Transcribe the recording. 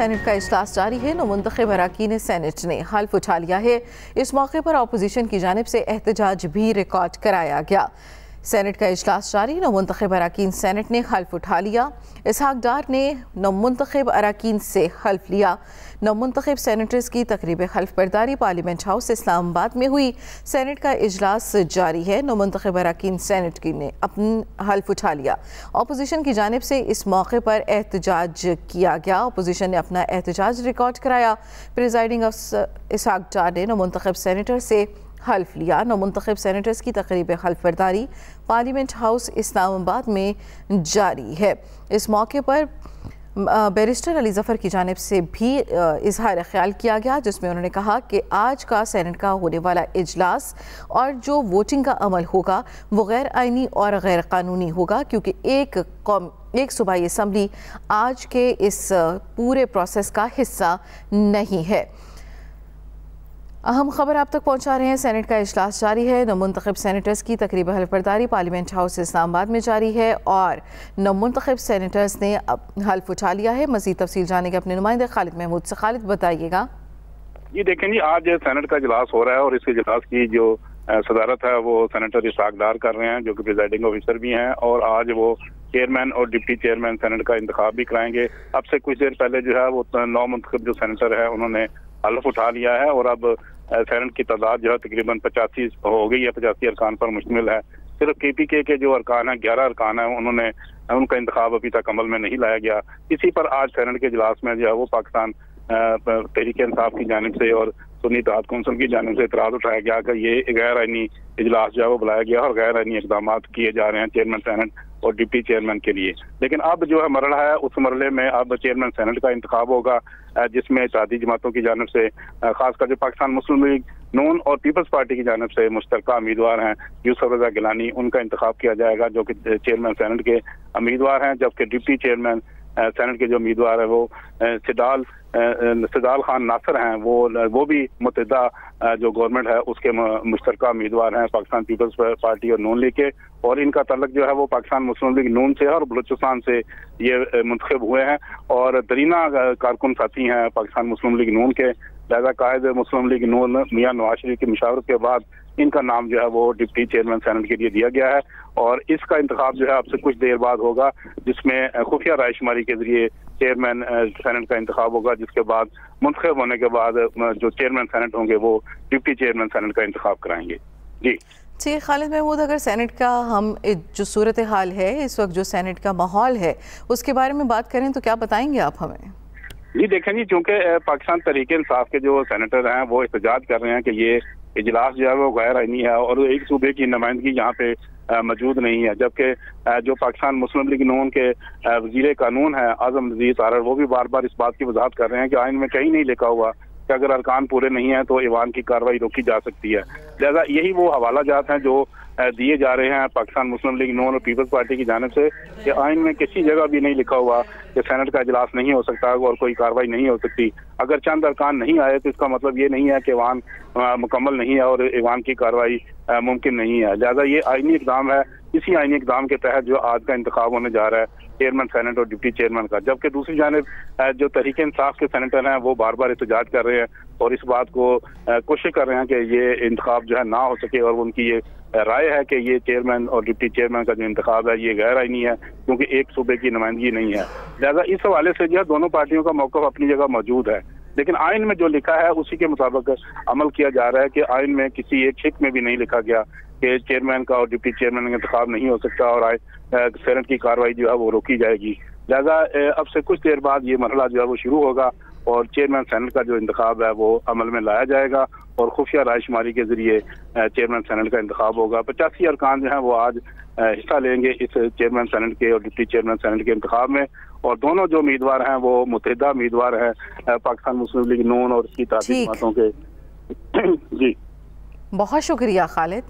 Senate का इजलास जारी है। नुमुंतखब अरकान सेनेट ने हल्फ उठा लिया है। इस मौके पर अपोजिशन की जानिब से एहतजाज भी रिकॉर्ड कराया गया। सेनेट का इजलास जारी, नुमुंतखब अरकान सेनेट ने हल्फ उठा लिया। इसहाक डार ने नुमुंतखब अरकान से हल्फ लिया। नुमुंतखब सेनेटर्स की तकरीब हल्फ बरदारी पार्लियामेंट हाउस इस्लामाबाद में हुई। सेनेट का इजलास जारी है। नुमुंतखब अरकान सेनेट की ने अपना हल्फ उठा लिया। अपोजिशन की जानिब से इस मौके पर एहतजाज किया गया। अपोजिशन ने अपना एहतजाज रिकॉर्ड कराया। प्रिजाइडिंग अफसर इसहाक डार ने नुमुंतखब सेनेटर से हल्फ लिया। नुमुंतखब सेनेटर्स की तकरीब हल्फ बरदारी पार्लियामेंट हाउस इस्लामाबाद में जारी है। इस मौके पर बैरिस्टर अली ज़फ़र की जानिब से भी इजहार ख्याल किया गया, जिसमें उन्होंने कहा कि आज का सेनेट का होने वाला इजलास और जो वोटिंग का अमल होगा वो गैर आइनी और गैर कानूनी होगा, क्योंकि एक सूबाई असम्बली आज के इस पूरे प्रोसेस का हिस्सा नहीं है। अहम खबर आप तक पहुंचा रहे हैं। सेनेट का इजलास जारी है। नुमुंतखब सेनेटर्स की तकरीब हल्फ बरदारी पार्लियामेंट हाउस इस्लामाबाद में जारी है और नुमुंतखब सेनेटर्स ने अब हल्फ उठा लिया है। मज़ीद तफसील जानेंगे अपने नुमाइंदे खालिद महमूद से। खालिद, बताइएगा। जी देखें जी, आज सेनेट का इजलास हो रहा है और इस इजलास की जो सदारत है वो सेनेटर इसहाक डार कर रहे हैं, जो कि प्रिजाइडिंग ऑफिसर भी हैं, और आज वो चेयरमैन और डिप्टी चेयरमैन सेनेट का इंतखाब भी कराएंगे। अब से कुछ देर पहले जो है वो नौ मुंतखब जो सेनेटर है उन्होंने हल्फ उठा लिया है और अब सेनेट की तादाद जो है तकरीबन 85 हो गई है। 85 अरकान पर मुश्तमिल है। सिर्फ KPK के जो अरकान है 11 अरकान है, उनका इंतखाब अभी तक अमल में नहीं लाया गया। इसी पर आज सेनेट के इजलास में जो है वो पाकिस्तान तहरीक इंसाफ की जानिब से और सुन्नी इत्तेहाद कौंसिल की जानिब से इतराज उठाया गया कि ये गैर आइनी इजलास जो है वो बुलाया गया और गैर आइनी इकदाम किए जा रहे हैं चेयरमैन सेनेट और डिप्टी चेयरमैन के लिए। लेकिन अब जो है मरला है, उस मरले में अब चेयरमैन सेनेट का इंतखाब होगा, जिसमें इत्तेहादी जमातों की जानिब से खासकर जो पाकिस्तान मुस्लिम लीग नून और पीपल्स पार्टी की जानिब से मुश्तरका उम्मीदवार हैं यूसुफ रजा गिलानी, उनका इंतखाब किया जाएगा, जो कि चेयरमैन सेनेट के उम्मीदवार हैं। जबकि डिप्टी चेयरमैन सेनेट के जो उम्मीदवार है वो सिदाल खान नासिर हैं, वो भी मुत्तहिदा जो गवर्नमेंट है उसके मुश्तरका उम्मीदवार हैं पाकिस्तान पीपल्स पार्टी और नून लीग के, और इनका तल्लुक जो है वो पाकिस्तान मुस्लिम लीग नून से है और बलूचिस्तान से ये मुंतखब हुए हैं और दरीना कारकुन साथी हैं पाकिस्तान मुस्लिम लीग नून के। लिहाजा कायद मुस्लिम लीग नून मियां नवाज शरीफ की मुशावरत के बाद इनका नाम जो है वो डिप्टी चेयरमैन सेनेट के लिए दिया गया है और इसका इंतखाब जो है अब से कुछ देर बाद होगा, जिसमें खुफिया रायशुमारी के जरिए चेयरमैन सेनेट का इंतखाब होगा, जिसके बाद मुंतखब होने के बाद जो चेयरमैन सेनेट होंगे वो डिप्टी चेयरमैन सेनेट का इंतखाब कराएंगे। जी खालिद महमूद, अगर सेनेट का हम जो सूरत हाल है इस वक्त, जो सेनेट का माहौल है उसके बारे में बात करें तो क्या बताएंगे आप हमें? जी देखें जी, चूंकि पाकिस्तान तहरीक इंसाफ के जो सेनेटर हैं वो एहतजाज कर रहे हैं कि ये इजलास जो है वो गैर आइनी है और एक सूबे की नुमाइंदगी यहाँ पे मौजूद नहीं है। जबकि जो पाकिस्तान मुस्लिम लीग नून के वजीर कानून है आजम नज़ीर तारड़, वो भी बार बार इस बात की वजाहत कर रहे हैं कि आइन में कहीं नहीं लिखा हुआ कि अगर अरकान पूरे नहीं है तो ईवान की कार्रवाई रोकी जा सकती है। लिहाजा यही वो हवाला जात हैं जो दिए जा रहे हैं पाकिस्तान मुस्लिम लीग नून और पीपल्स पार्टी की जानिब से कि आइन में किसी जगह भी नहीं लिखा हुआ कि सेनेट का इजलास नहीं हो सकता और कोई कार्रवाई नहीं हो सकती। अगर चंद अरकान नहीं आए तो इसका मतलब ये नहीं है कि ईवान मुकम्मल नहीं है और ईवान की कार्रवाई मुमकिन नहीं है। लिहाजा ये आइनी इक़दाम है। इसी आइनी इक़दाम के तहत जो आज का इंतखाब होने जा रहा है चेयरमैन सेनेट और डिप्टी चेयरमैन का। जबकि दूसरी जानिब जो तहरीक इंसाफ के सेनेटर हैं वो बार बार एहतजाज कर रहे हैं और इस बात को कोशिश कर रहे हैं कि ये इंतखाब जो है ना हो सके और उनकी ये राय है कि ये चेयरमैन और डिप्टी चेयरमैन का जो इंतखाब है ये गैर आइनी है, क्योंकि एक सूबे की नुमाइंदगी नहीं है। लिहाजा इस हवाले से जो है दोनों पार्टियों का मौक़िफ़ अपनी जगह मौजूद है, लेकिन आइन में जो लिखा है उसी के मुताबिक अमल किया जा रहा है कि आइन में किसी एक शिक में भी नहीं लिखा गया कि चेयरमैन का और डिप्टी चेयरमैन का इंतखाब नहीं हो सकता और सेनेट की कार्रवाई जो है वो रोकी जाएगी। लिहाजा अब से कुछ देर बाद ये मरहला जो है वो शुरू होगा और चेयरमैन सेनेट का जो इंतखाब है वो अमल में लाया जाएगा और खुफिया रायशुमारी के जरिए चेयरमैन सेनेट का इंतखाब होगा। 85 अरकान जो हैं वो आज हिस्सा लेंगे इस चेयरमैन सेनेट के और डिप्टी चेयरमैन सेनेट के इंतखाब में, और दोनों जो उम्मीदवार हैं वो मुत्तहिदा उम्मीदवार हैं पाकिस्तान मुस्लिम लीग नून और उसकी इत्तेहादी जमातों के। जी बहुत शुक्रिया खालिद।